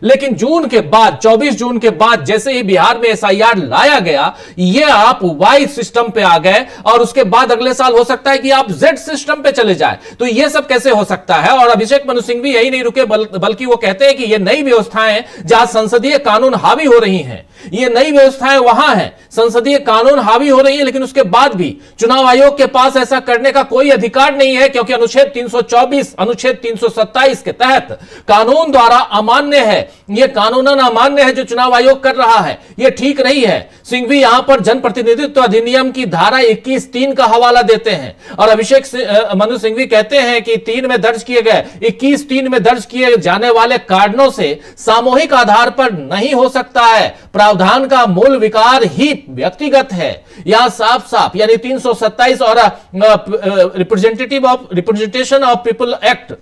लेकिन जून के बाद 24 जून के बाद जैसे ही बिहार में एसआईआर लाया गया, ये आप वाई सिस्टम पे आ गए और उसके बाद अगले साल हो सकता है कि आप जेड सिस्टम पे चले जाए। तो ये सब कैसे हो सकता है? और अभिषेक मनु सिंह भी यही नहीं रुके, बल्कि वो कहते हैं कि ये नई व्यवस्थाएं जहां संसदीय कानून हावी हो रही हैं, ये नई व्यवस्थाएं वहां हैं, संसदीय कानून हावी हो रही है, लेकिन उसके बाद भी चुनाव आयोग के पास ऐसा करने का कोई अधिकार नहीं है, क्योंकि अनुच्छेद 324 अनुच्छेद 327 के तहत कानून द्वारा अमान्य है, यह कानूनन अमान्य है जो चुनाव आयोग कर रहा है, यह ठीक नहीं है। सिंघवी यहां पर जनप्रतिनिधित्व अधिनियम की धारा 21(3) का हवाला देते हैं और अभिषेक मनु सिंघवी कहते हैं कि 3 में दर्ज किए गए 21(3) में दर्ज किए जाने वाले कारणों से सामूहिक आधार पर नहीं हो सकता है, प्रावधान का मूल विकार ही व्यक्तिगत है। यहां साफ साफ यानी 327 और रिप्रेजेंटेशन ऑफ पीपल एक्ट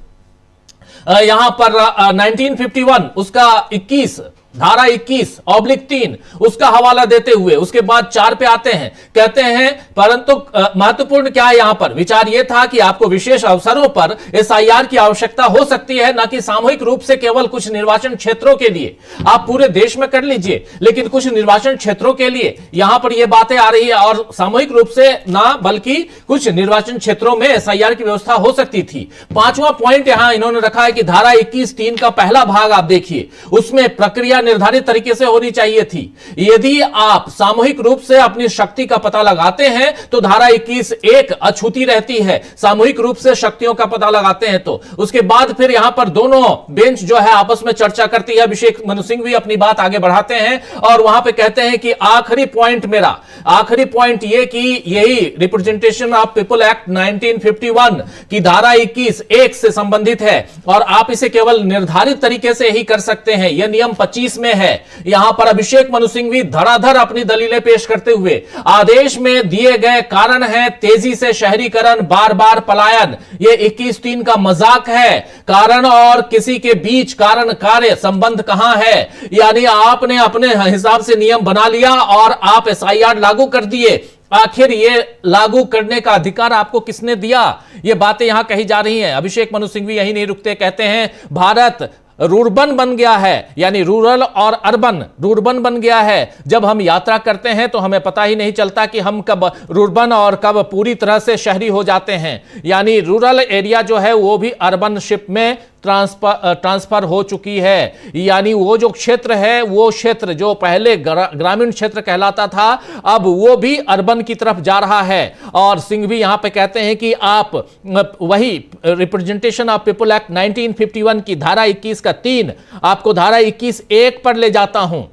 यहां पर 1951 उसका 21 धारा 21/3 उसका हवाला देते हुए उसके बाद 4 पे आते हैं, कहते हैं परंतु महत्वपूर्ण क्या है यहां पर विचार यह था कि आपको विशेष अवसरों पर एसआईआर की आवश्यकता हो सकती है, ना कि सामूहिक रूप से केवल कुछ निर्वाचन क्षेत्रों के लिए। आप पूरे देश में कर लीजिए, लेकिन कुछ निर्वाचन क्षेत्रों के लिए यहां पर यह बातें आ रही है और सामूहिक रूप से ना बल्कि कुछ निर्वाचन क्षेत्रों में एसआईआर की व्यवस्था हो सकती थी। 5वां पॉइंट यहां इन्होंने रखा है कि धारा 21(3) का पहला भाग आप देखिए, उसमें प्रक्रिया निर्धारित तरीके से होनी चाहिए थी। यदि आप सामूहिक रूप से अपनी शक्ति का पता लगाते हैं तो धारा 21(1) अछूती रहती है, सामूहिक रूप से शक्तियों का पता लगाते हैं तो। उसके बाद फिर यहां पर दोनों बेंच जो है आपस में चर्चा करती है। अभिषेक मनु सिंह भी अपनी बात आगे बढ़ाते हैं और वहां पे कहते हैं कि आखिरी पॉइंट ये कि यही रिप्रेजेंटेशन ऑफ पीपल एक्ट 1951 की धारा 21(1) से संबंधित है और आप इसे केवल निर्धारित तरीके से ही कर सकते हैं, यह नियम 25 में है। यहां पर अभिषेक मनु सिंघवी धड़ाधड़ अपनी दलीलें पेश करते हुए आदेश में दिए गए कारण हैं तेजी से शहरीकरण, बार बार पलायन, यह 21(3) का मजाक है। कारण और किसी के बीच कारण कार्य संबंध कहां है? यानी आपने अपने हिसाब से नियम बना लिया और आप एसआईआर लागू कर दिए, आखिर ये लागू करने का अधिकार आपको किसने दिया? ये बातें यहां कही जा रही हैं। अभिषेक मनु सिंघवी यही नहीं रुकते, कहते हैं भारत रूरबन बन गया है, यानी रूरल और अर्बन रूरबन बन गया है। जब हम यात्रा करते हैं तो हमें पता ही नहीं चलता कि हम कब रूरबन और कब पूरी तरह से शहरी हो जाते हैं। यानी रूरल एरिया जो है वो भी अर्बनशिप में ट्रांसफर हो चुकी है, यानी वो जो क्षेत्र है, वो क्षेत्र जो पहले ग्रामीण क्षेत्र कहलाता था, अब वो भी अर्बन की तरफ जा रहा है। और सिंह भी यहां पे कहते हैं कि आप वही रिप्रेजेंटेशन ऑफ पीपल एक्ट 1951 की धारा 21 का 3 आपको धारा 21(1) पर ले जाता हूं,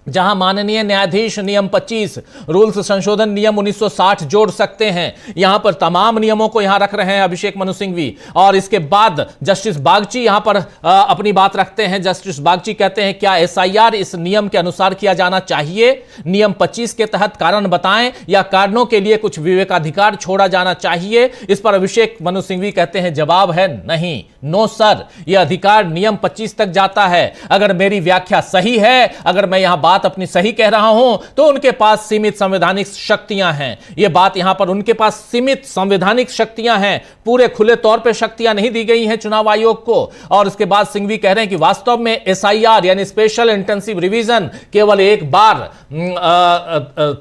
जहां माननीय न्यायाधीश नियम 25 रूल्स संशोधन नियम 1960 जोड़ सकते हैं। यहां पर तमाम नियमों को यहां रख रहे हैं अभिषेक मनु सिंघवी। और इसके बाद जस्टिस बागची यहां पर अपनी बात रखते हैं। जस्टिस बागची कहते हैं क्या एसआईआर इस नियम के अनुसार किया जाना चाहिए? नियम 25 के तहत कारण बताएं या कारणों के लिए कुछ विवेकाधिकार छोड़ा जाना चाहिए? इस पर अभिषेक मनु सिंघवी कहते हैं जवाब है नहीं, नो सर, यह अधिकार नियम 25 तक जाता है। अगर मेरी व्याख्या सही है, अगर मैं यहां बात अपनी सही कह रहा हूं, तो उनके पास सीमित संवैधानिक शक्तियां हैं। यह बात यहां पर उनके पास सीमित संवैधानिक शक्तियां हैं, पूरे खुले तौर पे शक्तियां नहीं दी गई हैं चुनाव आयोग को। और उसके बाद सिंघवी कह रहे हैं कि वास्तव में एसआईआर यानी स्पेशल इंटेंसिव रिवीजन केवल एक बार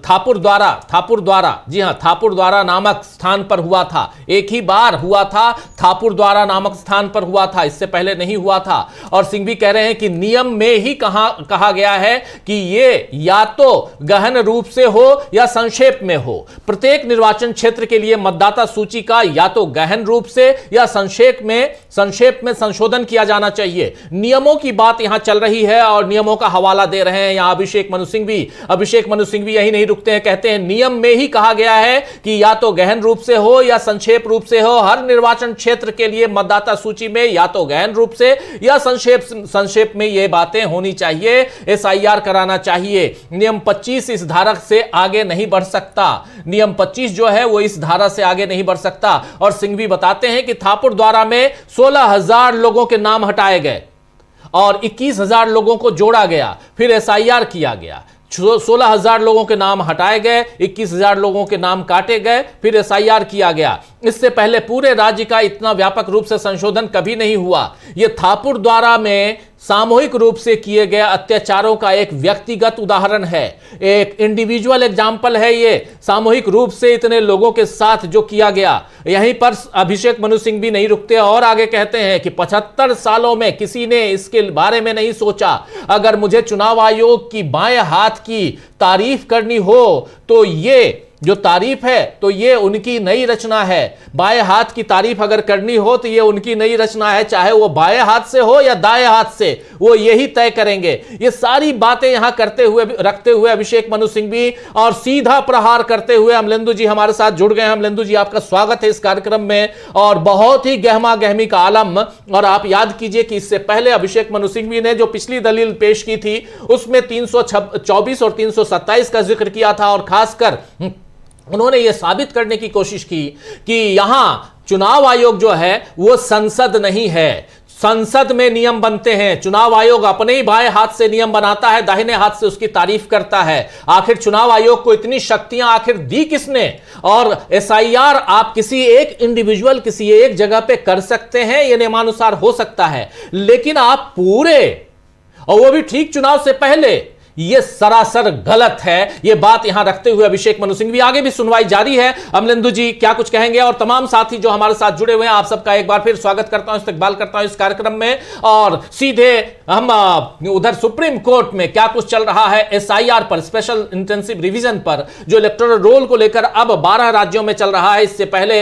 थापुर द्वारा जी हां, थापुर द्वारा नामक स्थान पर हुआ था, एक ही बार हुआ था, थापुर द्वारा नामक स्थान पर हुआ था, इससे पहले नहीं हुआ था। और सिंघवी कह रहे हैं कि नियम में ही कहा गया है कि ये या तो गहन रूप से हो या संक्षेप में हो। प्रत्येक निर्वाचन क्षेत्र के लिए मतदाता सूची का या तो गहन रूप से या संक्षेप में संशोधन किया जाना चाहिए। नियमों की बात यहां चल रही है और नियमों का हवाला दे रहे हैं यहां अभिषेक मनु सिंघवी यही नहीं रुकते हैं, कहते हैं नियम में ही कहा गया है कि या तो गहन रूप से हो या संक्षेप रूप से हो। हर निर्वाचन क्षेत्र के लिए मतदाता सूची में या तो गहन रूप से या संक्षेप में ये बातें होनी चाहिए, एसआईआर कराना चाहिए। नियम 25 इस धारा से आगे नहीं बढ़ सकता, नियम 25 जो है वो इस धारा से आगे नहीं बढ़ सकता। और सिंघवी बताते हैं कि थापुर द्वारा में 16,000 लोगों के नाम हटाए गए और 21,000 लोगों को जोड़ा गया, फिर एसआईआर किया गया। 16,000 लोगों के नाम हटाए गए, 21,000 लोगों के नाम काटे गए, फिर एसआईआर किया गया। इससे पहले पूरे राज्य का इतना व्यापक रूप से संशोधन कभी नहीं हुआ। यह थापुर द्वारा में सामूहिक रूप से किए गए अत्याचारों का एक व्यक्तिगत उदाहरण है, एक इंडिविजुअल एग्जाम्पल है। ये सामूहिक रूप से इतने लोगों के साथ जो किया गया। यहीं पर अभिषेक मनु सिंह भी नहीं रुकते और आगे कहते हैं कि 75 सालों में किसी ने इसके बारे में नहीं सोचा। अगर मुझे चुनाव आयोग की बाएं हाथ की तारीफ करनी हो तो ये जो तारीफ है तो ये उनकी नई रचना है। बाएं हाथ की तारीफ अगर करनी हो तो ये उनकी नई रचना है, चाहे वो बाएं हाथ से हो या दाएं हाथ से, वो यही तय करेंगे। ये सारी बातें यहां करते हुए रखते हुए अभिषेक मनु सिंह भी और सीधा प्रहार करते हुए अमलेंदु जी हमारे साथ जुड़ गए हैं। अमलेंदु जी, आपका स्वागत है इस कार्यक्रम में और बहुत ही गहमा गहमी का आलम। और आप याद कीजिए कि इससे पहले अभिषेक मनु सिंघवी ने जो पिछली दलील पेश की थी उसमें 324 और 327 का जिक्र किया था और खासकर उन्होंने यह साबित करने की कोशिश की कि यहां चुनाव आयोग जो है वो संसद नहीं है। संसद में नियम बनते हैं, चुनाव आयोग अपने ही बाएं हाथ से नियम बनाता है, दाहिने हाथ से उसकी तारीफ करता है। आखिर चुनाव आयोग को इतनी शक्तियां आखिर दी किसने? और एसआईआर आप किसी एक इंडिविजुअल किसी एक जगह पे कर सकते हैं, यह नियमानुसार हो सकता है, लेकिन आप पूरे, और वो भी ठीक चुनाव से पहले, यह सरासर गलत है। यह बात यहां रखते हुए अभिषेक मनु सिंघवी, आगे भी सुनवाई जारी है। अमलेंदु जी क्या कुछ कहेंगे? और तमाम साथी जो हमारे साथ जुड़े हुए हैं, आप सबका एक बार फिर स्वागत करता हूं, इस्तकबाल करता हूं इस कार्यक्रम में। और सीधे हम उधर सुप्रीम कोर्ट में क्या कुछ चल रहा है एसआईआर पर, स्पेशल इंटेंसिव रिवीजन पर, जो इलेक्टोरल रोल को लेकर अब 12 राज्यों में चल रहा है। इससे पहले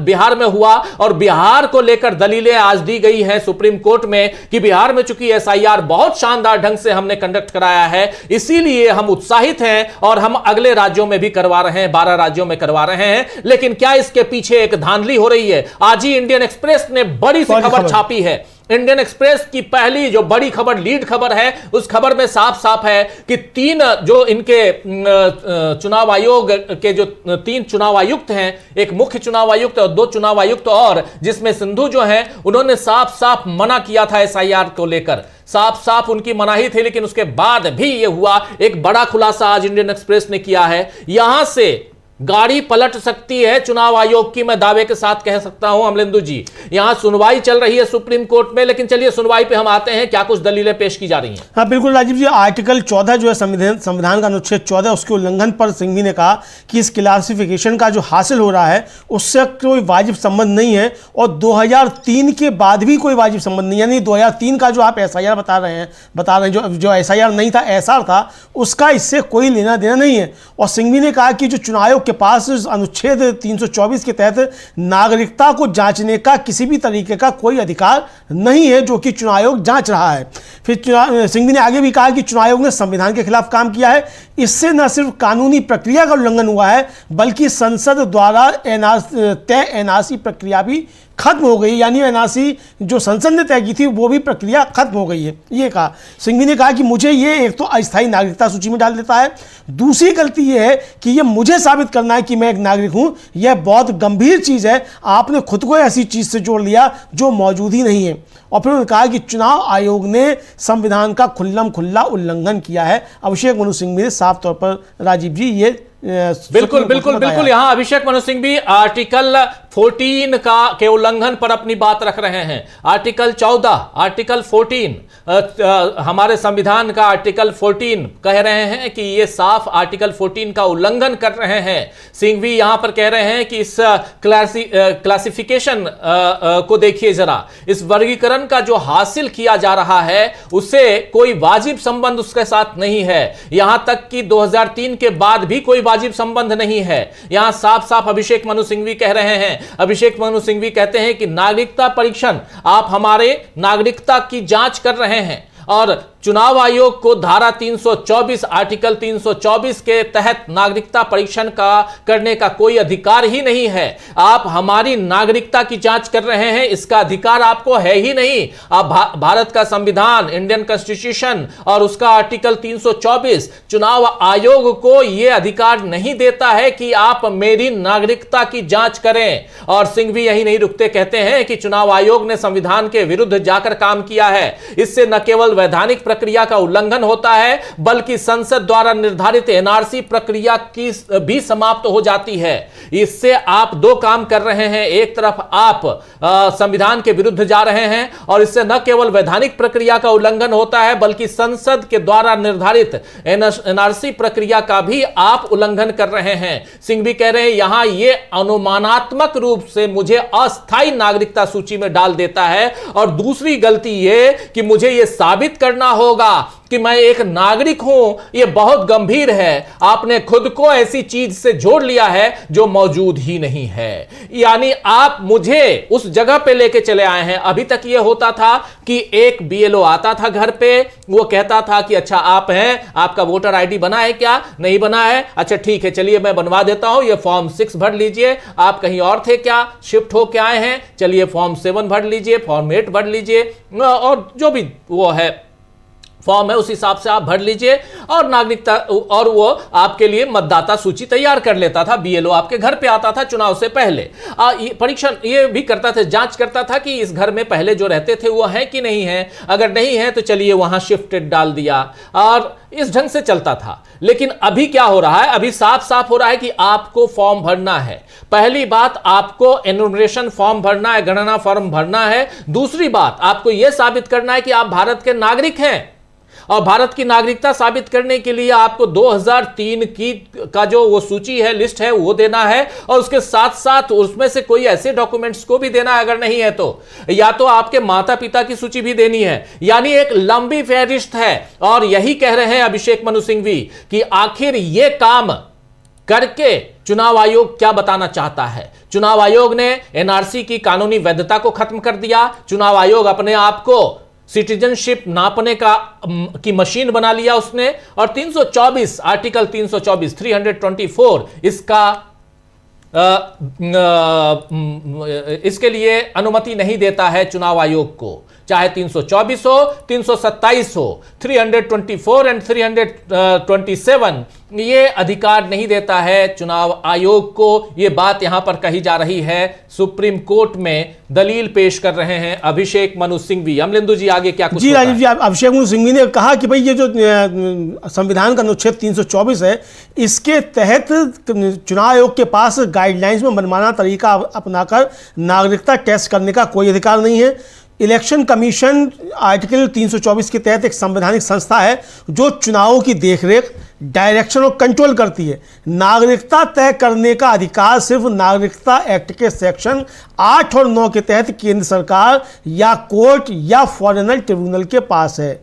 बिहार में हुआ और बिहार को लेकर दलीलें आज दी गई है सुप्रीम कोर्ट में कि बिहार में चूंकि एसआईआर बहुत शानदार ढंग से हमने कंडक्ट कराया है, इसीलिए हम उत्साहित हैं और हम अगले राज्यों में भी करवा रहे हैं, 12 राज्यों में करवा रहे हैं। लेकिन क्या इसके पीछे एक धांधली हो रही है? आज ही इंडियन एक्सप्रेस ने बड़ी सी खबर छापी है। इंडियन एक्सप्रेस की पहली जो बड़ी खबर, लीड खबर है, उस खबर में साफ साफ है कि 3 जो इनके चुनाव आयोग के जो 3 चुनाव आयुक्त हैं, एक मुख्य चुनाव आयुक्त और 2 चुनाव आयुक्त, और जिसमें सिंधु जो है, उन्होंने साफ साफ मना किया था एसआईआर को लेकर। साफ साफ उनकी मनाही थी, लेकिन उसके बाद भी यह हुआ। एक बड़ा खुलासा आज इंडियन एक्सप्रेस ने किया है। यहां से गाड़ी पलट सकती है चुनाव आयोग की, मैं दावे के साथ कह सकता हूं। अमलेंदु जी, यहां सुनवाई चल रही है सुप्रीम कोर्ट में, लेकिन चलिए सुनवाई पे हम आते हैं, क्या कुछ दलीलें पेश की जा रही हैं। हाँ बिल्कुल राजीव जी, आर्टिकल 14 जो है संविधान का अनुच्छेद 14, उसके उल्लंघन पर सिंघवी ने कहा कि इस क्लासिफिकेशन का जो हासिल हो रहा है उससे कोई वाजिब संबंध नहीं है और 2003 के बाद भी कोई वाजिब संबंध नहीं, यानी 2003 का जो आप एसआईआर बता रहे हैं जो एसआईआर नहीं था, एसआर था, उसका इससे कोई लेना देना नहीं है। और सिंघवी ने कहा कि जो चुनाव आयोग के पास अनुच्छेद 324 के तहत नागरिकता को जांचने का किसी भी तरीके का कोई अधिकार नहीं है, जो कि चुनाव आयोग जांच रहा है। फिर सिंघवी ने आगे भी कहा कि चुनाव आयोग ने संविधान के खिलाफ काम किया है। इससे न सिर्फ कानूनी प्रक्रिया का उल्लंघन हुआ है, बल्कि संसद द्वारा तय एनआरसी प्रक्रिया भी खत्म हो गई, यानी एनआरसी जो संसद ने तय की थी वो भी प्रक्रिया खत्म हो गई है, ये कहा। सिंघवी ने कहा कि मुझे ये एक तो अस्थायी नागरिकता सूची में डाल देता है, दूसरी गलती ये है कि ये मुझे साबित करना है कि मैं एक नागरिक हूं, यह बहुत गंभीर चीज़ है। आपने खुद को ऐसी चीज़ से जोड़ लिया जो मौजूद ही नहीं है। और फिर उन्होंने कहा कि चुनाव आयोग ने संविधान का खुल्लम खुल्ला उल्लंघन किया है। अभिषेक मनु सिंघवी ने साफ तौर पर राजीव जी ये बिल्कुल बिल्कुल बिल्कुल यहां अभिषेक मनु सिंघवी आर्टिकल 14 के उल्लंघन पर अपनी बात रख रहे हैं। आर्टिकल 14, आर्टिकल 14, हमारे संविधान का आर्टिकल 14 कह रहे हैं कि ये साफ आर्टिकल 14 का उल्लंघन कर रहे हैं। सिंघवी यहां पर कह रहे हैं कि इस क्लासिफिकेशन को देखिए जरा, इस वर्गीकरण का जो हासिल किया जा रहा है उससे कोई वाजिब संबंध उसके साथ नहीं है। यहां तक कि 2003 के बाद भी कोई वाजिब संबंध नहीं है। यहां साफ साफ अभिषेक मनु सिंघवी कह रहे हैं। अभिषेक मनु सिंघवी कहते हैं कि नागरिकता परीक्षण, आप हमारे नागरिकता की जांच कर रहे हैं और चुनाव आयोग को धारा 324, आर्टिकल 324 के तहत नागरिकता परीक्षण करने का कोई अधिकार ही नहीं है। आप हमारी नागरिकता की जांच कर रहे हैं, इसका अधिकार आपको है ही नहीं। आप भारत का संविधान, इंडियन कॉन्स्टिट्यूशन और उसका आर्टिकल 324 चुनाव आयोग को यह अधिकार नहीं देता है कि आप मेरी नागरिकता की जांच करें। और सिंघवी यही नहीं रुकते, कहते हैं कि चुनाव आयोग ने संविधान के विरुद्ध जाकर काम किया है। इससे न केवल वैधानिक प्रक्रिया का उल्लंघन होता है, बल्कि संसद द्वारा निर्धारित एनआरसी प्रक्रिया की भी समाप्त हो जाती है। इससे आप दो काम कर रहे हैं, एक तरफ आप संविधान के विरुद्ध जा रहे हैं और इससे न केवल वैधानिक प्रक्रिया का उल्लंघन होता है, बल्कि संसद के द्वारा निर्धारित एनआरसी प्रक्रिया का भी आप उल्लंघन कर रहे हैं। सिंह भी कह रहे हैं यहां यह अनुमानात्मक रूप से मुझे अस्थायी नागरिकता सूची में डाल देता है, और दूसरी गलती यह कि मुझे यह साबित करना होगा कि मैं एक नागरिक हूं, यह बहुत गंभीर है। आपने खुद को ऐसी चीज से जोड़ लिया है जो मौजूद ही नहीं है, यानी आप मुझे उस जगह पे लेके चले आए हैं। अभी तक यह होता था कि एक बीएलओ आता था घर पे, वो कहता था कि अच्छा आप हैं, आपका वोटर आईडी बना है क्या? नहीं बना है, अच्छा ठीक है चलिए मैं बनवा देता हूं, ये फॉर्म 6 भर लीजिए। आप कहीं और थे क्या, शिफ्ट होके आए हैं, चलिए फॉर्म 7 भर लीजिए, फॉर्म 8 भर लीजिए, और जो भी वो है फॉर्म है उस हिसाब से आप भर लीजिए, और नागरिकता, और वो आपके लिए मतदाता सूची तैयार कर लेता था। बीएलओ आपके घर पे आता था चुनाव से पहले, परीक्षण ये भी करता था, जांच करता था कि इस घर में पहले जो रहते थे वो है कि नहीं है, अगर नहीं है तो चलिए वहां शिफ्टेड डाल दिया, और इस ढंग से चलता था। लेकिन अभी क्या हो रहा है, अभी साफ साफ हो रहा है कि आपको फॉर्म भरना है। पहली बात, आपको एनुमरेशन फॉर्म भरना है, गणना फॉर्म भरना है। दूसरी बात, आपको यह साबित करना है कि आप भारत के नागरिक हैं, और भारत की नागरिकता साबित करने के लिए आपको 2003 का जो वो सूची है, लिस्ट है, वो देना है, और उसके साथ साथ उसमें से कोई ऐसे डॉक्यूमेंट्स को भी देना है, अगर नहीं है तो या तो आपके माता पिता की सूची भी देनी है। यानी एक लंबी फहरिस्त है, और यही कह रहे हैं अभिषेक मनु सिंघवी कि आखिर ये काम करके चुनाव आयोग क्या बताना चाहता है। चुनाव आयोग ने एनआरसी की कानूनी वैधता को खत्म कर दिया। चुनाव आयोग अपने आप को सिटीजनशिप नापने की मशीन बना लिया उसने, और 324 आर्टिकल 324 324 इसके लिए अनुमति नहीं देता है चुनाव आयोग को, चाहे 324 हो, 327 हो, 324 एंड 327 ये अधिकार नहीं देता है चुनाव आयोग को। ये बात यहां पर कही जा रही है, सुप्रीम कोर्ट में दलील पेश कर रहे हैं अभिषेक मनु सिंघवी। अमलेंदु जी आगे क्या कुछ जी राजीव जी, अभिषेक मनु सिंघवी ने कहा कि भाई ये जो संविधान का अनुच्छेद 324 है, इसके तहत चुनाव आयोग के पास गाइडलाइंस में मनमाना तरीका अपनाकर नागरिकता टेस्ट करने का कोई अधिकार नहीं है। इलेक्शन कमीशन आर्टिकल 324 के तहत एक संवैधानिक संस्था है जो चुनावों की देखरेख, डायरेक्शन और कंट्रोल करती है। नागरिकता तय करने का अधिकार सिर्फ नागरिकता एक्ट के सेक्शन 8 और 9 के तहत केंद्र सरकार या कोर्ट या फॉरेनर ट्रिब्यूनल के पास है।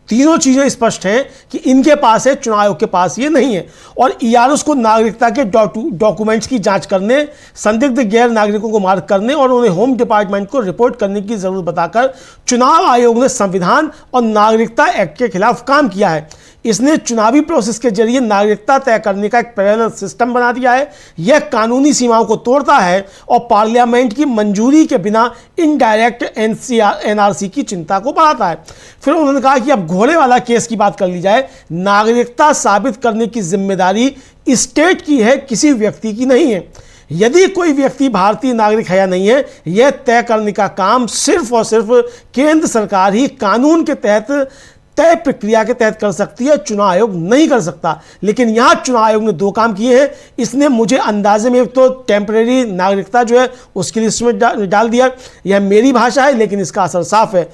तीनों चीज़ें स्पष्ट हैं कि इनके पास है, चुनाव आयोग के पास ये नहीं है। और ईआरओस को नागरिकता के डॉक्यूमेंट्स की जांच करने, संदिग्ध गैर नागरिकों को मार्क करने और उन्हें होम डिपार्टमेंट को रिपोर्ट करने की जरूरत बताकर चुनाव आयोग ने संविधान और नागरिकता एक्ट के खिलाफ काम किया है। इसने चुनावी प्रोसेस के जरिए नागरिकता तय करने का एक पैरेलल सिस्टम बना दिया है। यह कानूनी सीमाओं को तोड़ता है और पार्लियामेंट की मंजूरी के बिना इनडायरेक्ट एनआरसी की चिंता को बढ़ाता है। फिर उन्होंने कहा कि अब घोड़े वाला केस की बात कर ली जाए। नागरिकता साबित करने की जिम्मेदारी स्टेट की है, किसी व्यक्ति की नहीं है। यदि कोई व्यक्ति भारतीय नागरिक है या नहीं है, यह तय करने का काम सिर्फ और सिर्फ केंद्र सरकार ही कानून के तहत तय प्रक्रिया के तहत कर सकती है, चुनाव आयोग नहीं कर सकता। लेकिन यहाँ चुनाव आयोग ने दो काम किए हैं। इसने मुझे अंदाजे में एक तो टेम्परेरी नागरिकता जो है उसकी लिस्ट में डाल दिया। यह मेरी भाषा है लेकिन इसका असर साफ है।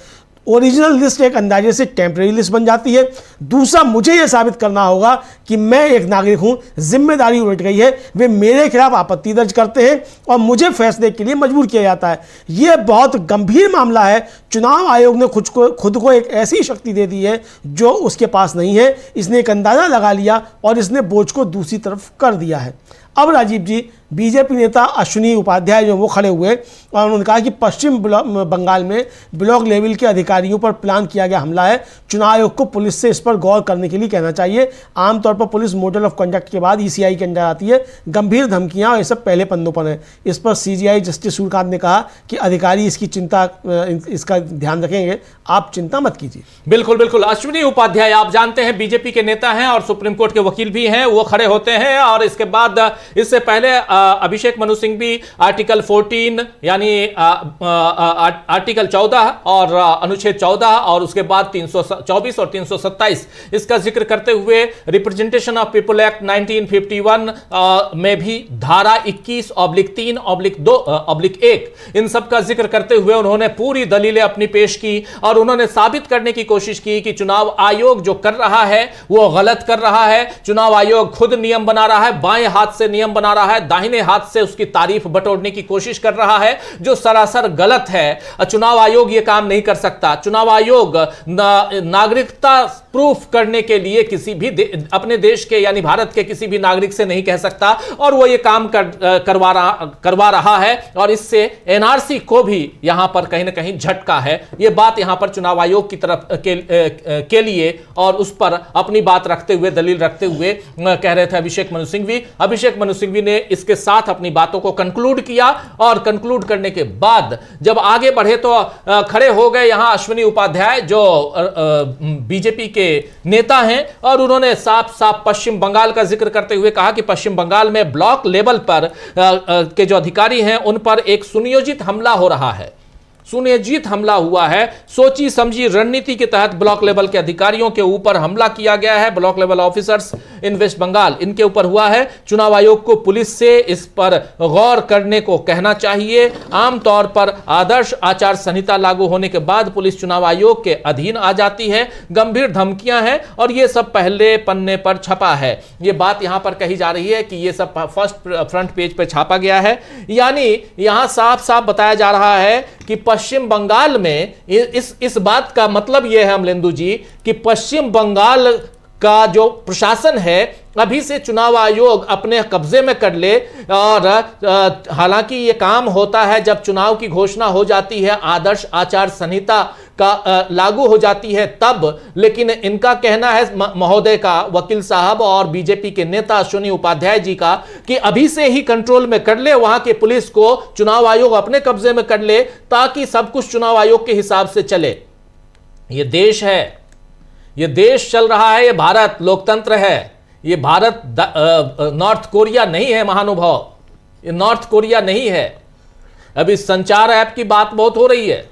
ओरिजिनल लिस्ट एक अंदाजे से टेम्परेरी लिस्ट बन जाती है। दूसरा, मुझे यह साबित करना होगा कि मैं एक नागरिक हूं, जिम्मेदारी उलट गई है, वे मेरे खिलाफ आपत्ति दर्ज करते हैं और मुझे फैसले के लिए मजबूर किया जाता है। यह बहुत गंभीर मामला है। चुनाव आयोग ने खुद को एक ऐसी शक्ति दे दी है जो उसके पास नहीं है। इसने एक अंदाजा लगा लिया और इसने बोझ को दूसरी तरफ कर दिया है। अब राजीव जी, बीजेपी नेता अश्विनी उपाध्याय जो वो खड़े हुए और उन्होंने कहा कि पश्चिम बंगाल में ब्लॉक लेवल के अधिकारियों पर प्लान किया गया हमला है। चुनाव आयोग को पुलिस से इस पर गौर करने के लिए कहना चाहिए। आमतौर पर पुलिस मॉडल ऑफ कंडक्ट के बाद ईसीआई के अंदर आती है। गंभीर धमकियां और ये सब पहले पन्नों पर है। इस पर सीजीआई जस्टिस सूर्यकांत ने कहा कि अधिकारी इसका ध्यान रखेंगे, आप चिंता मत कीजिए। बिल्कुल बिल्कुल। अश्विनी उपाध्याय आप जानते हैं बीजेपी के नेता हैं और सुप्रीम कोर्ट के वकील भी हैं। वो खड़े होते हैं और इसके बाद इससे पहले अभिषेक मनु सिंह भी आर्टिकल 14 यानी आर्टिकल 14 और अनुच्छेद 14 और उसके बाद 324 और 327 इसका जिक्र करते हुए रिप्रेजेंटेशन ऑफ पीपल एक्ट 1951 में भी धारा 21/3/2/1 इन सब का जिक्र करते हुए उन्होंने पूरी दलीलें अपनी पेश की और उन्होंने साबित करने की कोशिश की कि चुनाव आयोग जो कर रहा है वो गलत कर रहा है। चुनाव आयोग खुद नियम बना रहा है, बाएं हाथ से नियम बना रहा है, दाहिने हाथ से उसकी तारीफ बटोरने की कोशिश कर रहा है, जो सरासर गलत है। चुनाव आयोग ये काम नहीं कर सकता। चुनाव आयोग नागरिकता प्रूफ करने के लिए किसी भी अपने देश के यानी भारत के किसी भी नागरिक से नहीं कह सकता और वो ये काम करवा रहा है और इससे एनआरसी को भी यहां पर कहीं ना कहीं झटका है। ये बात यहां पर चुनाव आयोग की तरफ के लिए और उस पर अपनी बात रखते हुए, दलील रखते हुए कह रहे थे अभिषेक मनु सिंघवी। अभिषेक मनु सिंघवी ने इसके साथ अपनी बातों को कंक्लूड किया और कंक्लूड करने के बाद जब आगे बढ़े तो खड़े हो गए यहां अश्विनी उपाध्याय जो बीजेपी के नेता हैं और उन्होंने साफ साफ पश्चिम बंगाल का जिक्र करते हुए कहा कि पश्चिम बंगाल में ब्लॉक लेवल पर के जो अधिकारी हैं उन पर एक सुनियोजित हमला हो रहा है। सुनियोजित हमला हुआ है, सोची समझी रणनीति के तहत ब्लॉक लेवल के अधिकारियों के ऊपर हमला किया गया है। Block level officers in West Bengal इनके ऊपर हुआ है। चुनाव आयोग को पुलिस से इस पर गौर करने को कहना चाहिए। आमतौर पर आदर्श आचार संहिता लागू होने के बाद पुलिस चुनाव आयोग के अधीन आ जाती है। गंभीर धमकियां हैं और यह सब पहले पन्ने पर छपा है। यह बात यहां पर कही जा रही है कि यह सब फर्स्ट फ्रंट पेज पर छापा गया है, यानी यहां साफ साफ बताया जा रहा है कि पश्चिम बंगाल में इस बात का मतलब यह है अमलेंदु जी कि पश्चिम बंगाल का जो प्रशासन है अभी से चुनाव आयोग अपने कब्जे में कर ले और हालांकि यह काम होता है जब चुनाव की घोषणा हो जाती है, आदर्श आचार संहिता का लागू हो जाती है तब, लेकिन इनका कहना है महोदय का, वकील साहब और बीजेपी के नेता अश्विनी उपाध्याय जी का, कि अभी से ही कंट्रोल में कर ले, वहां के पुलिस को चुनाव आयोग अपने कब्जे में कर ले ताकि सब कुछ चुनाव आयोग के हिसाब से चले। यह देश है, यह देश चल रहा है, यह भारत लोकतंत्र है। यह भारत नॉर्थ कोरिया नहीं है महानुभाव, यह नॉर्थ कोरिया नहीं है। अभी संचार ऐप की बात बहुत हो रही है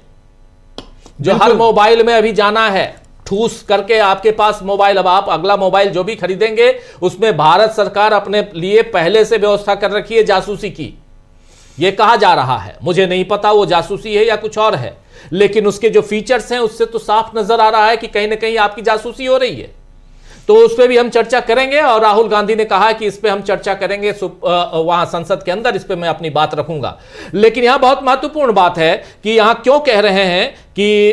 जो हर मोबाइल में अभी जाना है, ठूस करके आपके पास मोबाइल, अब आप अगला मोबाइल जो भी खरीदेंगे उसमें भारत सरकार अपने लिए पहले से व्यवस्था कर रखी है जासूसी की। यह कहा जा रहा है, मुझे नहीं पता वो जासूसी है या कुछ और है, लेकिन उसके जो फीचर्स हैं उससे तो साफ नजर आ रहा है कि कहीं ना कहीं आपकी जासूसी हो रही है। तो उस पर भी हम चर्चा करेंगे और राहुल गांधी ने कहा कि इस पर हम चर्चा करेंगे वहां संसद के अंदर, इस पर मैं अपनी बात रखूंगा। लेकिन यहां बहुत महत्वपूर्ण बात है कि यहां क्यों कह रहे हैं कि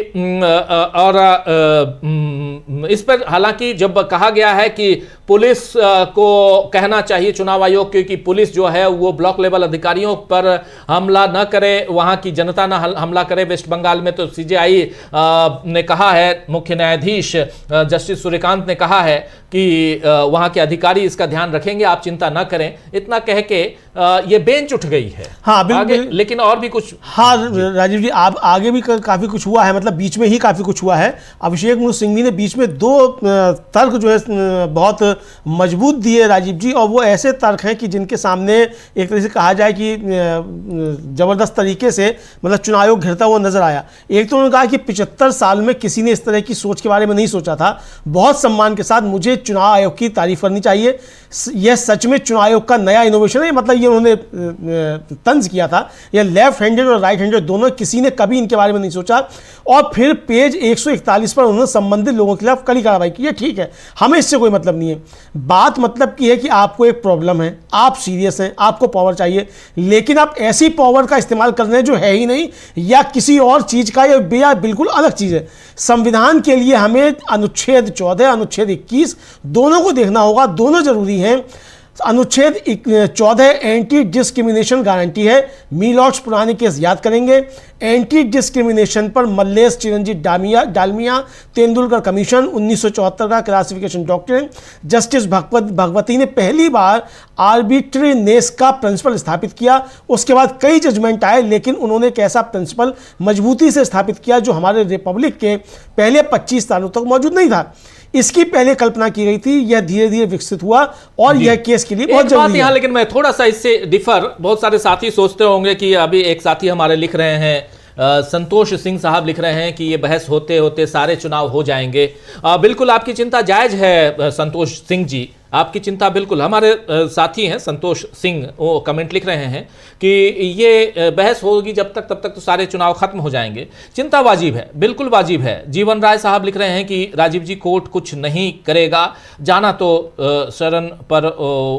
इस पर हालांकि जब कहा गया है कि पुलिस को कहना चाहिए चुनाव आयोग क्योंकि पुलिस जो है वो ब्लॉक लेवल अधिकारियों पर हमला न करे, वहां की जनता न हमला करे। वेस्ट बंगाल में तो सीजेआई ने कहा है, मुख्य न्यायाधीश जस्टिस सूर्यकांत ने कहा है कि वहां के अधिकारी इसका ध्यान रखेंगे, आप चिंता न करें। इतना कह के ये बेंच उठ गई है। हाँ आगे लेकिन और भी कुछ, हाँ राजीव जी, आप आगे भी काफ़ी कुछ हुआ है, मतलब बीच में ही काफ़ी कुछ हुआ है। अभिषेक मनु सिंघवी ने बीच में दो तर्क जो है बहुत मजबूत दिए राजीव जी, और वो ऐसे तर्क हैं कि जिनके सामने एक तरह से कहा जाए कि ज़बरदस्त तरीके से मतलब चुनाव आयोग घिरता हुआ नजर आया। एक तो उन्होंने कहा कि 75 साल में किसी ने इस तरह की सोच के बारे में नहीं सोचा था। बहुत सम्मान के साथ मुझे चुनाव आयोग की तारीफ करनी चाहिए, यह सच में चुनाव आयोग का नया इनोवेशन है। मतलब ये उन्होंने तंज किया था, यह लेफ्ट हैंडेड और राइट हैंडेड दोनों, किसी ने कभी इनके बारे में नहीं सोचा। और फिर पेज 141 पर उन्होंने संबंधित लोगों के खिलाफ कड़ी कार्रवाई की। ठीक है, हमें इससे कोई मतलब नहीं है। बात मतलब की है कि आपको एक प्रॉब्लम है, आप सीरियस हैं, आपको पावर चाहिए, लेकिन आप ऐसी पावर का इस्तेमाल कर रहे हैं जो है ही नहीं, या किसी और चीज़ का, या बिल्कुल अलग चीज़ है। संविधान के लिए हमें अनुच्छेद 14, अनुच्छेद 21 दोनों को देखना होगा, दोनों जरूरी हैं। अनुच्छेद 14 एंटी डिस्क्रिमिनेशन गारंटी है। मीलॉट्स पुराने केस याद करेंगे, एंटी डिस्क्रिमिनेशन पर मल्लेश चिरंजीव डालमिया तेंदुलकर कमीशन 1974 का क्लासिफिकेशन डॉक्ट्रिन। जस्टिस भगवती ने पहली बार आर्बिट्रीनेस का प्रिंसिपल स्थापित किया। उसके बाद कई जजमेंट आए, लेकिन उन्होंने एक ऐसा प्रिंसिपल मजबूती से स्थापित किया जो हमारे रिपब्लिक के पहले 25 सालों तक मौजूद नहीं था। इसकी पहले कल्पना की गई थी, यह धीरे धीरे विकसित हुआ और यह केस के लिए बहुत एक बात जरूरी यहाँ है। लेकिन मैं थोड़ा सा इससे डिफर, बहुत सारे साथी सोचते होंगे कि अभी एक साथी हमारे लिख रहे हैं, संतोष सिंह साहब लिख रहे हैं कि ये बहस होते होते सारे चुनाव हो जाएंगे। बिल्कुल आपकी चिंता जायज है संतोष सिंह जी, आपकी चिंता बिल्कुल। हमारे साथी हैं संतोष सिंह, वो कमेंट लिख रहे हैं कि ये बहस होगी जब तक तब तक तो सारे चुनाव खत्म हो जाएंगे। चिंता वाजिब है, बिल्कुल वाजिब है। जीवन राय साहब लिख रहे हैं कि राजीव जी कोर्ट कुछ नहीं करेगा, जाना तो शरण पर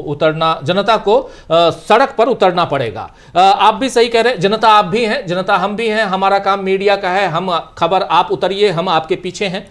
उतरना, जनता को सड़क पर उतरना पड़ेगा। आप भी सही कह रहे हैं, जनता आप भी हैं, जनता हम भी हैं, हमारा काम मीडिया का है, हम खबर आप उतरिए, हम आपके पीछे हैं,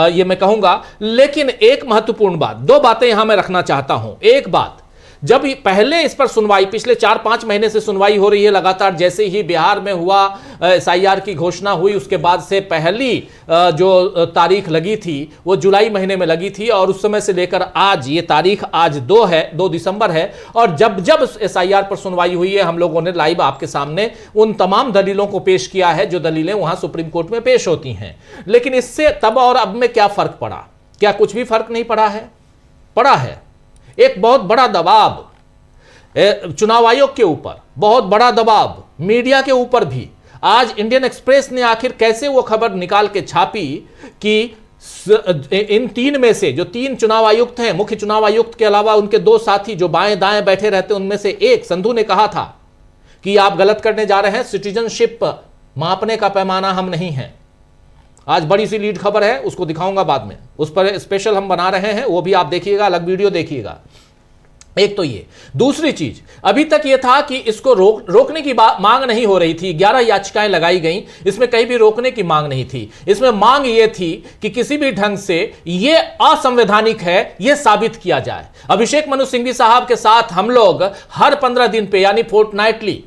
ये मैं कहूंगा। लेकिन एक महत्वपूर्ण बात, दो बातें यहां मैं रखना चाहता हूं। एक बात, जब पहले इस पर सुनवाई, पिछले 4-5 महीने से सुनवाई हो रही है लगातार, जैसे ही बिहार में हुआ SIR की घोषणा हुई उसके बाद से पहली जो तारीख लगी थी वो जुलाई महीने में लगी थी, और उस समय से लेकर आज, ये तारीख आज 2 दिसंबर है, और जब जब SIR पर सुनवाई हुई है हम लोगों ने लाइव आपके सामने उन तमाम दलीलों को पेश किया है जो दलीलें वहां सुप्रीम कोर्ट में पेश होती हैं। लेकिन इससे तब और अब में क्या फर्क पड़ा? क्या कुछ भी फर्क नहीं पड़ा है? पड़ा है। एक बहुत बड़ा दबाव चुनाव आयोग के ऊपर, बहुत बड़ा दबाव मीडिया के ऊपर भी। आज इंडियन एक्सप्रेस ने आखिर कैसे वो खबर निकाल के छापी कि इन 3 में से जो 3 चुनाव आयुक्त हैं, मुख्य चुनाव आयुक्त के अलावा उनके 2 साथी जो बाएं दाएं बैठे रहते हैं, उनमें से एक संधू ने कहा था कि आप गलत करने जा रहे हैं, सिटीजनशिप मापने का पैमाना हम नहीं है। आज बड़ी सी लीड खबर है, उसको दिखाऊंगा बाद में, उस पर स्पेशल हम बना रहे हैं, वो भी आप देखिएगा, अलग वीडियो देखिएगा। एक तो ये, दूसरी चीज, अभी तक ये था कि इसको रोकने की मांग नहीं हो रही थी। 11 याचिकाएं लगाई गई, इसमें कहीं भी रोकने की मांग नहीं थी। इसमें मांग ये थी कि किसी भी ढंग से ये असंवैधानिक है, ये साबित किया जाए। अभिषेक मनु सिंघवी साहब के साथ हम लोग हर 15 दिन पे, यानी फोर्टनाइटली,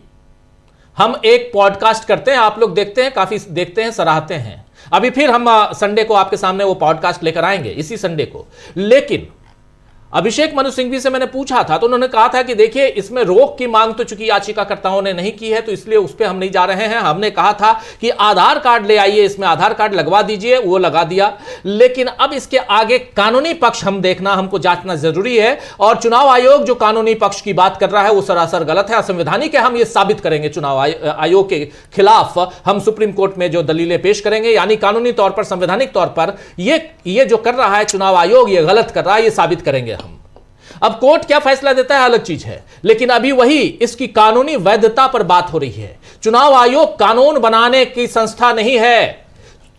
हम एक पॉडकास्ट करते हैं, आप लोग देखते हैं, काफी देखते हैं, सराहते हैं। अभी फिर हम संडे को आपके सामने वो पॉडकास्ट लेकर आएंगे, इसी संडे को। लेकिन अभिषेक मनु सिंघवी से मैंने पूछा था तो उन्होंने कहा था कि देखिए इसमें रोक की मांग तो चूंकि याचिकाकर्ताओं ने नहीं की है तो इसलिए उस पर हम नहीं जा रहे हैं। हमने कहा था कि आधार कार्ड ले आइए, इसमें आधार कार्ड लगवा दीजिए, वो लगा दिया। लेकिन अब इसके आगे कानूनी पक्ष हम देखना, हमको जांचना जरूरी है। और चुनाव आयोग जो कानूनी पक्ष की बात कर रहा है वो सरासर गलत है, असंवैधानिक है। हम ये साबित करेंगे, चुनाव आयोग के खिलाफ हम सुप्रीम कोर्ट में जो दलीलें पेश करेंगे, यानी कानूनी तौर पर, संवैधानिक तौर पर ये जो कर रहा है चुनाव आयोग, ये गलत कर रहा है, ये साबित करेंगे हम। अब कोर्ट क्या फैसला देता है अलग चीज है, लेकिन अभी वही इसकी कानूनी वैधता पर बात हो रही है। चुनाव आयोग कानून बनाने की संस्था नहीं है।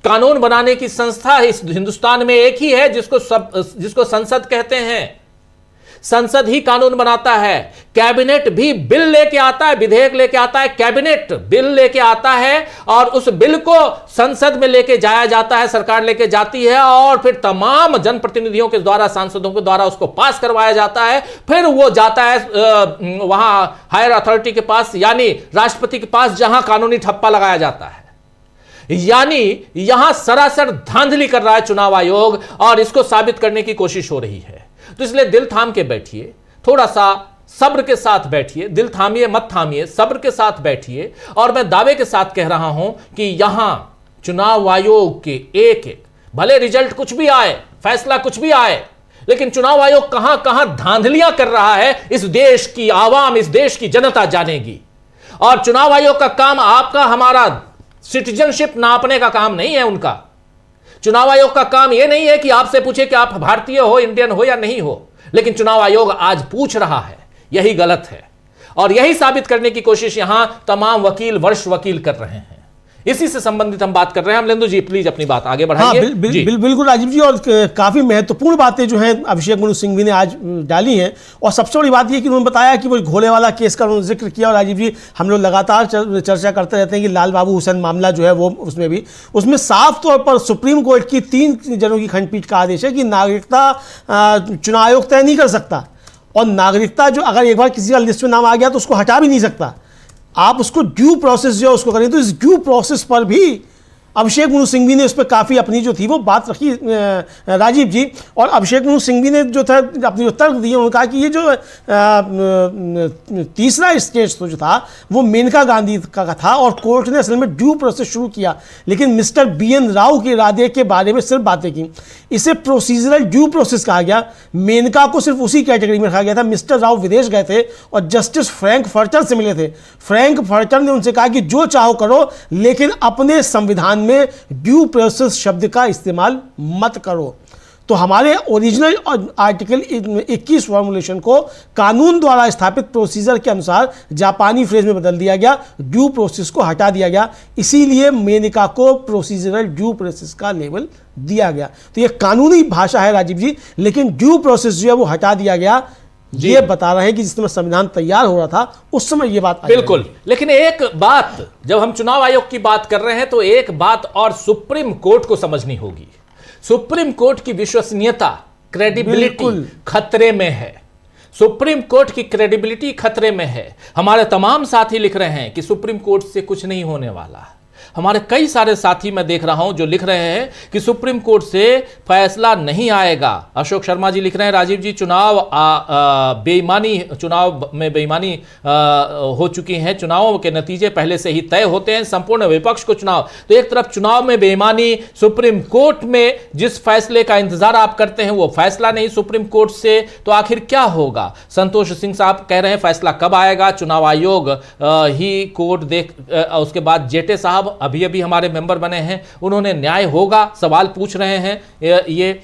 कानून बनाने की संस्था इस हिंदुस्तान में एक ही है जिसको संसद कहते हैं। संसद ही कानून बनाता है। कैबिनेट भी बिल लेके आता है, विधेयक लेके आता है, कैबिनेट बिल लेके आता है और उस बिल को संसद में लेके जाया जाता है, सरकार लेके जाती है और फिर तमाम जनप्रतिनिधियों के द्वारा, सांसदों के द्वारा उसको पास करवाया जाता है। फिर वो जाता है वहां हायर अथॉरिटी के पास, यानी राष्ट्रपति के पास, जहां कानूनी ठप्पा लगाया जाता है। यानी यहां सरासर धांधली कर रहा है चुनाव आयोग और इसको साबित करने की कोशिश हो रही है। तो इसलिए दिल थाम के बैठिए, थोड़ा सा सब्र के साथ बैठिए, दिल थामिए मत थामिए, सब्र के साथ बैठिए। और मैं दावे के साथ कह रहा हूं कि यहां चुनाव आयोग के एक भले रिजल्ट कुछ भी आए, फैसला कुछ भी आए, लेकिन चुनाव आयोग कहां कहां धांधलियां कर रहा है इस देश की आवाम, इस देश की जनता जानेगी। और चुनाव आयोग का काम आपका, हमारा सिटीजनशिप नापने का काम नहीं है उनका। चुनाव आयोग का काम यह नहीं है कि आपसे पूछे कि आप भारतीय हो, इंडियन हो या नहीं हो। लेकिन चुनाव आयोग आज पूछ रहा है, यही गलत है। और यही साबित करने की कोशिश यहां तमाम वकील, वर्ष वकील कर रहे हैं। इसी से संबंधित हम बात कर रहे हैं। हम लेंदू जी प्लीज अपनी बात आगे बढ़ाइए। हाँ, बिल्कुल राजीव जी, और काफ़ी महत्वपूर्ण बातें जो हैं अभिषेक मनु सिंघवी ने आज डाली हैं। और सबसे बड़ी बात ये कि उन्होंने बताया कि वो घोड़े वाला केस का उन्होंने जिक्र किया। और राजीव जी, हम लोग लगातार चर्चा करते रहते हैं कि लाल बाबू हुसैन मामला जो है वो उसमें साफ तौर पर सुप्रीम कोर्ट की 3 जनों की खंडपीठ का आदेश है कि नागरिकता चुनाव आयोग तय नहीं कर सकता। और नागरिकता जो अगर एक बार किसी का लिस्ट में नाम आ गया तो उसको हटा भी नहीं सकता। आप उसको ड्यू प्रोसेस जो है उसको करें। तो इस ड्यू प्रोसेस पर भी अभिषेक मनु सिंघवी ने उस पर काफ़ी अपनी जो थी वो बात रखी राजीव जी। और अभिषेक मनु सिंघवी ने जो था अपनी जो तर्क दिए, उन्होंने कहा कि ये जो तीसरा स्टेज तो जो था वो मेनका गांधी का था और कोर्ट ने असल में ड्यू प्रोसेस शुरू किया, लेकिन मिस्टर BN राव के इरादे के बारे में सिर्फ बातें की। इसे प्रोसीजरल ड्यू प्रोसेस कहा गया। मेनका को सिर्फ उसी कैटेगरी में रखा गया था। मिस्टर राव विदेश गए थे और जस्टिस फ्रैंक फर्टर से मिले थे। फ्रैंक फर्टर ने उनसे कहा कि जो चाहो करो, लेकिन अपने संविधान में ड्यू प्रोसेस शब्द का इस्तेमाल मत करो। तो हमारे ओरिजिनल आर्टिकल 21 फॉर्मुलेशन को कानून द्वारा स्थापित प्रोसीजर के अनुसार जापानी फ्रेज में बदल दिया गया, ड्यू प्रोसेस को हटा दिया गया। इसीलिए मेनका को प्रोसीजरल ड्यू प्रोसेस का लेवल दिया गया। तो ये कानूनी भाषा है राजीव जी, लेकिन ड्यू प्रोसेस जो है वो हटा दिया गया। ये बता रहे हैं कि जिस समय संविधान तैयार हो रहा था उस समय ये बात बिल्कुल। लेकिन एक बात, जब हम चुनाव आयोग की बात कर रहे हैं तो एक बात और सुप्रीम कोर्ट को समझनी होगी। सुप्रीम कोर्ट की विश्वसनीयता, क्रेडिबिलिटी खतरे में है। सुप्रीम कोर्ट की क्रेडिबिलिटी खतरे में है। हमारे तमाम साथी लिख रहे हैं कि सुप्रीम कोर्ट से कुछ नहीं होने वाला। हमारे कई सारे साथी मैं देख रहा हूं जो लिख रहे हैं कि सुप्रीम कोर्ट से फैसला नहीं आएगा। अशोक शर्मा जी लिख रहे हैं, राजीव जी चुनाव में बेईमानी हो चुकी है। चुनावों के नतीजे पहले से ही तय होते हैं, संपूर्ण विपक्ष को चुनाव। तो एक तरफ चुनाव में बेईमानी, सुप्रीम कोर्ट में जिस फैसले का इंतजार आप करते हैं वो फैसला नहीं सुप्रीम कोर्ट से, तो आखिर क्या होगा? संतोष सिंह साहब कह रहे हैं फैसला कब आएगा, चुनाव आयोग ही कोर्ट देख। उसके बाद जेटे साहब अभी अभी हमारे मेंबर बने हैं, उन्होंने न्याय होगा सवाल पूछ रहे हैं। ये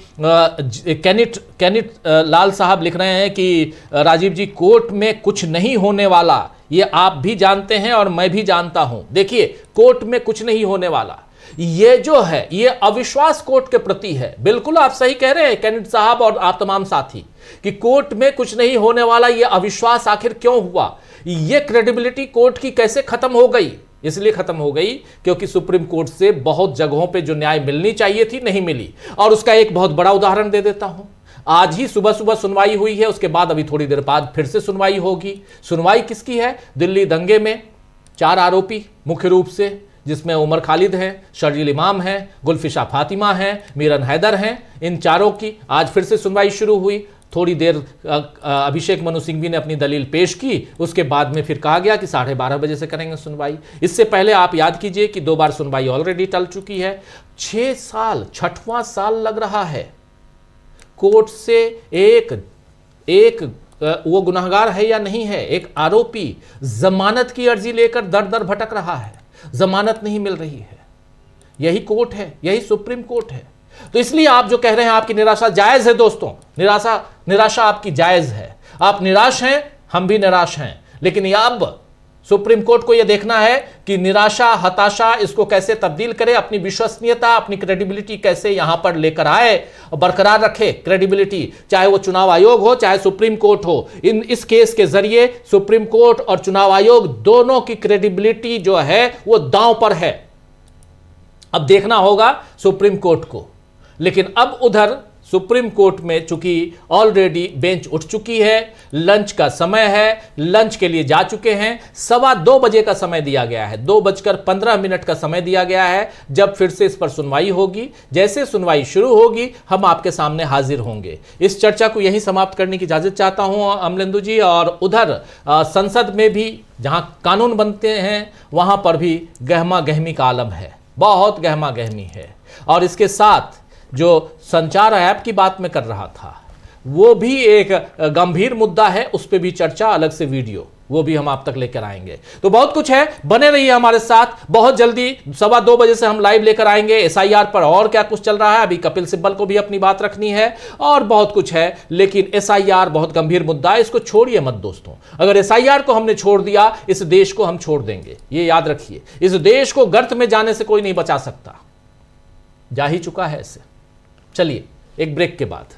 कैनिट लाल साहब लिख रहे हैं कि राजीव जी कोर्ट में कुछ नहीं होने वाला, ये आप भी जानते हैं और मैं भी जानता हूं। देखिए कोर्ट में कुछ नहीं होने वाला, ये जो है ये अविश्वास कोर्ट के प्रति है। बिल्कुल आप सही कह रहे हैं कैनिट साहब और आप तमाम साथी कि कोर्ट में कुछ नहीं होने वाला, ये अविश्वास आखिर क्यों हुआ? ये क्रेडिबिलिटी कोर्ट की कैसे खत्म हो गई? इसलिए खत्म हो गई क्योंकि सुप्रीम कोर्ट से बहुत जगहों पे जो न्याय मिलनी चाहिए थी नहीं मिली। और उसका एक बहुत बड़ा उदाहरण दे देता हूं। आज ही सुबह सुबह सुनवाई हुई है, उसके बाद अभी थोड़ी देर बाद फिर से सुनवाई होगी। सुनवाई किसकी है? दिल्ली दंगे में 4 आरोपी मुख्य रूप से, जिसमें उमर खालिद है, शर्जील इमाम है, गुलफिशा फातिमा है, मीरन हैदर हैं। इन चारों की आज फिर से सुनवाई शुरू हुई। थोड़ी देर अभिषेक मनु सिंघवी ने अपनी दलील पेश की, उसके बाद में फिर कहा गया कि 12:30 बजे से करेंगे सुनवाई। इससे पहले आप याद कीजिए कि 2 बार सुनवाई ऑलरेडी टल चुकी है। 6 साल, 6वां साल लग रहा है। कोर्ट से एक वो गुनहगार है या नहीं है, एक आरोपी जमानत की अर्जी लेकर दर दर भटक रहा है, जमानत नहीं मिल रही है। यही कोर्ट है, यही सुप्रीम कोर्ट है। तो इसलिए आप जो कह रहे हैं आपकी निराशा जायज है दोस्तों, निराशा आपकी जायज है। आप निराश हैं, हम भी निराश हैं, लेकिन ये अब सुप्रीम कोर्ट को यह देखना है कि निराशा, हताशा इसको कैसे तब्दील करे, अपनी विश्वसनीयता, अपनी क्रेडिबिलिटी कैसे यहां पर लेकर आए और बरकरार रखे क्रेडिबिलिटी, चाहे वो चुनाव आयोग हो चाहे सुप्रीम कोर्ट हो। इस केस के जरिए सुप्रीम कोर्ट और चुनाव आयोग दोनों की क्रेडिबिलिटी जो है वो दांव पर है। अब देखना होगा सुप्रीम कोर्ट को। लेकिन अब उधर सुप्रीम कोर्ट में चूंकि ऑलरेडी बेंच उठ चुकी है, लंच का समय है, लंच के लिए जा चुके हैं। 2:15 बजे का समय दिया गया है, 2:15 का समय दिया गया है, जब फिर से इस पर सुनवाई होगी। जैसे सुनवाई शुरू होगी हम आपके सामने हाजिर होंगे। इस चर्चा को यहीं समाप्त करने की इजाजत चाहता हूं अमलेंदु जी। और उधर संसद में भी जहां कानून बनते हैं वहां पर भी गहमा गहमी का आलम है, बहुत गहमा गहमी है। और इसके साथ जो संचार ऐप की बात मैं कर रहा था वो भी एक गंभीर मुद्दा है, उस पर भी चर्चा, अलग से वीडियो, वो भी हम आप तक लेकर आएंगे। तो बहुत कुछ है, बने रहिए हमारे साथ। बहुत जल्दी 2:15 बजे से हम लाइव लेकर आएंगे एसआईआर पर और क्या कुछ चल रहा है। अभी कपिल सिब्बल को भी अपनी बात रखनी है और बहुत कुछ है, लेकिन एसआईआर बहुत गंभीर मुद्दा है, इसको छोड़िए मत दोस्तों। अगर एसआईआर को हमने छोड़ दिया, इस देश को हम छोड़ देंगे, ये याद रखिए। इस देश को गर्त में जाने से कोई नहीं बचा सकता, जा ही चुका है इससे। चलिए एक ब्रेक के बाद